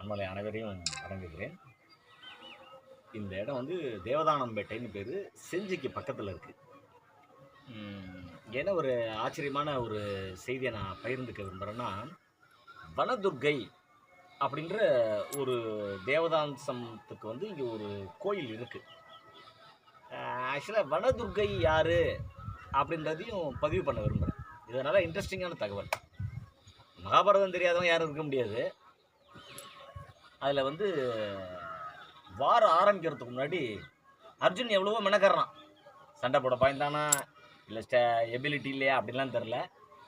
நம்மளை அனைவரையும் வணங்குகிறேன். இந்த இடம் வந்து தேவதானம்பேட்டைன்னு பேர், செஞ்சிக்கு பக்கத்தில் இருக்குது. என்ன ஒரு ஆச்சரியமான ஒரு செய்தியை நான் பகிர்ந்துக்க விரும்புகிறேன்னா, வனதுர்க்கை அப்படின்ற ஒரு தேவதாம்சத்துக்கு வந்து இங்கே ஒரு கோயில் இருக்குது. ஆக்சுவலாக வனதுர்க்கை யார் அப்படின்றதையும் பதிவு பண்ண விரும்புகிறேன். இதனால் இன்ட்ரெஸ்டிங்கான தகவல். மகாபாரதம் தெரியாதவங்க யாரும் இருக்க முடியாது. அதில் வந்து வாரம் ஆரம்பிக்கிறதுக்கு முன்னாடி அர்ஜுன் எவ்வளவோ மெனக்கறான். சண்டை போட பாய்ந்தானா இல்லை எபிலிட்டி இல்லையா அப்படின்லாம் தெரில.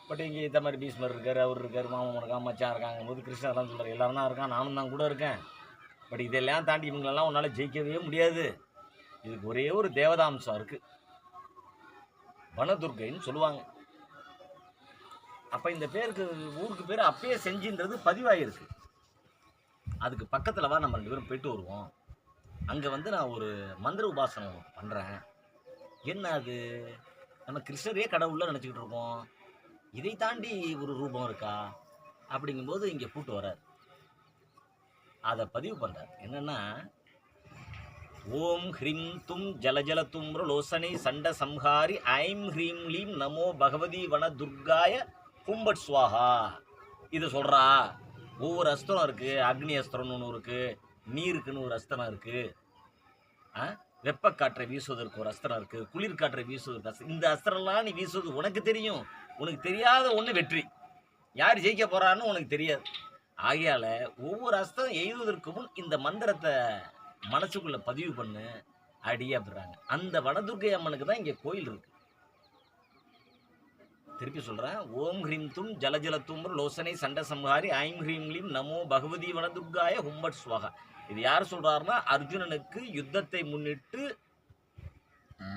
பட் இங்கே இந்த மாதிரி பீஸ்மர் இருக்கார், அவர் இருக்கார், மாமன் இருக்கான், மச்சான் இருக்காங்க போது கிருஷ்ணர் தான் சொல்கிறார். எல்லோரும் தான் இருக்கான், நானும் தான் கூட இருக்கேன். பட் இதெல்லாம் தாண்டி இவங்களெல்லாம் உன்னால் ஜெயிக்கவே முடியாது. இதுக்கு ஒரே ஒரு தேவதாம்சம் இருக்குது, வனதுர்க்கைன்னு சொல்லுவாங்க. அப்போ இந்த பேருக்கு ஊருக்கு பேர் அப்பயே செஞ்சுன்றது பதிவாகிருக்கு. அதுக்கு பக்கத்தில் வா, நம்ம 2 பேரும் போயிட்டு வருவோம். அங்கே வந்து நான் ஒரு மந்திர உபாசனம் பண்ணுறேன். என்ன அது, நம்ம கிருஷ்ணரே கடவுளில் நினச்சிக்கிட்டு இருக்கோம், இதை தாண்டி ஒரு ரூபம் இருக்கா அப்படிங்கும்போது இங்கே கூட்டு வர்றார். அதை பதிவு பண்ணுறார். என்னென்னா, ஓம் ஹ்ரீம் தும் ஜலஜல தும்ர லோசனை சண்ட சம்ஹாரி ஐம் ஹ்ரீம் லீம் நமோ பகவதி வன துர்காய கும்பட் ஸ்வாஹா. இதை சொல்கிறா. ஒவ்வொரு அஸ்திரம் இருக்குது. அக்னி அஸ்திரம்னு ஒன்று இருக்குது, நீருக்குன்னு ஒரு அஸ்திரம் இருக்குது, வெப்பக்காற்றை வீசுவதற்கு ஒரு அஸ்திரம் இருக்குது, குளிர்காற்றை வீசுவதற்கு அஸ்திரம். இந்த அஸ்திரம்லாம் நீ வீசுவது உனக்கு தெரியும். உனக்கு தெரியாத ஒன்று வெற்றி. யார் ஜெயிக்க போகிறான்னு உனக்கு தெரியாது. ஆகையால் ஒவ்வொரு அஸ்திரம் எய்துவதற்கு முன் இந்த மந்திரத்தை மனசுக்குள்ளே பதிவு பண்ணு அடி அப்படிறாங்க. அந்த வனதுர்க்கை அம்மனுக்கு தான் இங்கே கோயில் இருக்குது. திருப்பி சொல்கிறேன். ஓம் ஹ்ரீம் தும் ஜலஜல தும்ர லோசனை சண்ட சம்ஹாரி ஐம் ஹ்ரீம் லீம் நமோ பகவதி வனதுர்காய ஹும்பட் ஸ்வாகா. இது யார் சொல்கிறாருன்னா, அர்ஜுனனுக்கு யுத்தத்தை முன்னிட்டு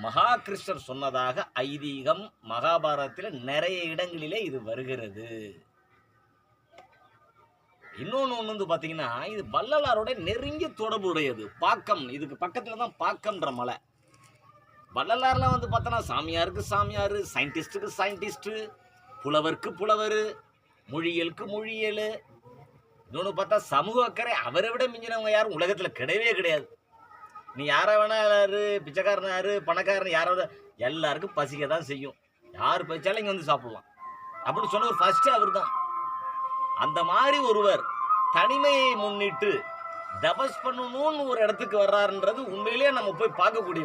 மகாகிருஷ்ணர் சொன்னதாக ஐதீகம். மகாபாரதத்தில் நிறைய இடங்களிலே இது வருகிறது. இன்னொன்று வந்து பார்த்தீங்கன்னா, இது வள்ளலாரோட நெருங்கிய தொடர்புடையது. பாக்கம், இதுக்கு பக்கத்தில் தான் பாக்கம்ன்ற மலை. வள்ளலார்லாம் வந்து பார்த்தோன்னா சாமியாருக்கு சாமியார், சயின்டிஸ்ட்டுக்கு சயின்டிஸ்ட்டு, புலவருக்கு புலவர், மொழியலுக்கு மொழியல். இன்னொன்று பார்த்தா சமூக அக்கறை அவரை விட மிஞ்சினவங்க யாரும் உலகத்தில் கிடையவே கிடையாது. நீ யாரை வேணா யார், பிச்சைக்காரன் யார், பணக்காரன் யாரோட, எல்லாருக்கும் பசிக்க தான் செய்யும். யார் பசிச்சாலும் இங்கே வந்து சாப்பிட்லாம் அப்படின்னு சொன்ன ஒரு ஃபஸ்ட்டு அவர் தான். அந்த மாதிரி ஒருவர் தனிமையை முன்னிட்டு தபஸ் பண்ணணும்னு ஒரு இடத்துக்கு வர்றாருன்றது உண்மையிலேயே நம்ம போய் பார்க்கக்கூடிய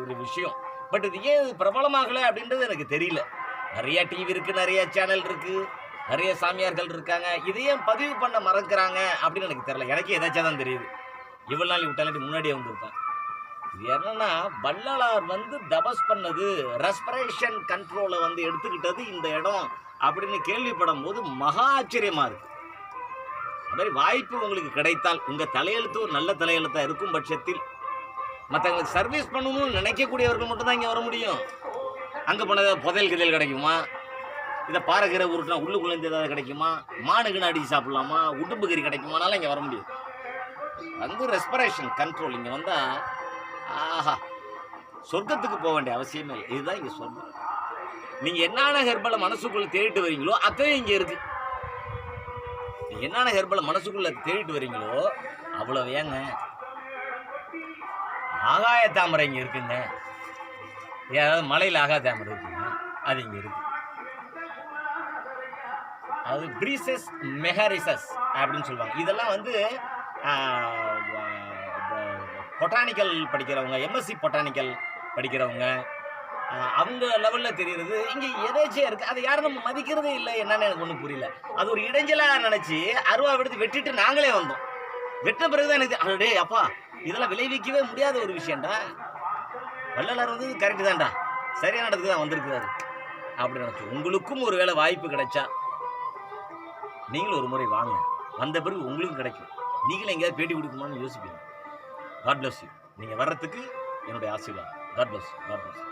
ஒரு விஷயம். பட் இது ஏன் பிரபலமாகலை அப்படின்றது எனக்கு தெரியல. நிறைய டிவி இருக்குது, நிறைய சேனல் இருக்குது, நிறைய சாமியார்கள் இருக்காங்க. இதையும் பதிவு பண்ண மறக்கிறாங்க அப்படின்னு எனக்கு தெரியல. எனக்கே எதாச்சும் தான் தெரியுது. இவ்வளோ நாள் விட்டாலிட்டு முன்னாடியே வந்திருப்பேன். இது என்னன்னா, வள்ளலார் வந்து தபஸ் பண்ணது, ரெஸ்பிரேஷன் கண்ட்ரோலை வந்து எடுத்துக்கிட்டது இந்த இடம் அப்படின்னு கேள்விப்படும் போது மகா ஆச்சரியமாக இருக்குது. அது மாதிரி வாய்ப்பு உங்களுக்கு கிடைத்தால், உங்கள் தலையெழுத்து ஒரு நல்ல தலையெழுத்தாக இருக்கும் பட்சத்தில், மற்றவங்களுக்கு சர்வீஸ் பண்ணணும்னு நினைக்கக்கூடியவர்கள் மட்டும்தான் இங்கே வர முடியும். அங்கே போனது புதையல் கிதையல் கிடைக்குமா, இதை பாறைக்கிற உருட்டுனா உள்ளுக்குள்ளேருந்து ஏதாவது கிடைக்குமா, மானுக்கு அடி சாப்பிட்லாமா, உடும்பு கறி கிடைக்குமானாலும் இங்கே வர முடியும். வந்து ரெஸ்பிரேஷன் கண்ட்ரோல் இங்கே வந்தால் ஆஹா, சொர்க்கத்துக்கு போக வேண்டிய அவசியமே இல்லை. இதுதான் இங்கே சொர்க்கம். நீங்கள் என்னென்ன ஹெர்பலை மனசுக்குள்ளே தேடிட்டு வரீங்களோ அத்தையும் இங்கே இருக்குது. நீங்கள் என்னென்ன ஹெர்பலை மனசுக்குள்ளே தேடிட்டு வரீங்களோ அவ்வளோ ஏங்க. ஆகாய தாமரை இங்கே இருக்குங்க. ஏதாவது மலையில் ஆகாய தாமரை இருக்குங்க, அது இங்கே இருக்குது. அது ப்ரீசஸ் மெஹரிசஸ் அப்படின்னு சொல்லுவாங்க. இதெல்லாம் வந்து பொட்டானிக்கல் படிக்கிறவங்க, எம்எஸ்சி பொட்டானிக்கல் படிக்கிறவங்க, அவங்க லெவலில் தெரிகிறது. இங்கே எதாச்சும் இருக்குது, அதை யாரும் நம்ம மதிக்கிறதே இல்லை. என்னன்னு எனக்கு ஒன்றும் புரியல. அது ஒரு இடைஞ்சலாக நினச்சி அருவா எடுத்து வெட்டிட்டு நாங்களே வந்தோம். வெட்ட பிறகு தான் எனக்கு அதே அப்பா இதெல்லாம் விளைவிக்கவே முடியாத ஒரு விஷயம்டா. வள்ளலார் வந்து கரெக்டு தான்டா, சரியான இடத்துக்கு தான் வந்திருக்கிறாரு அப்படின்னு நினச்சோம். உங்களுக்கும் ஒரு வேளை வாய்ப்பு கிடைச்சா நீங்களும் ஒரு முறை வாங்க. வந்த பிறகு உங்களுக்கும் கிடைக்கும். நீங்களும் எங்கேயாவது பேட்டி கொடுக்குமான்னு யோசிப்பீங்க. God bless you. நீங்கள் வர்றதுக்கு என்னுடைய ஆசீர்வாதம். God bless you. God bless you.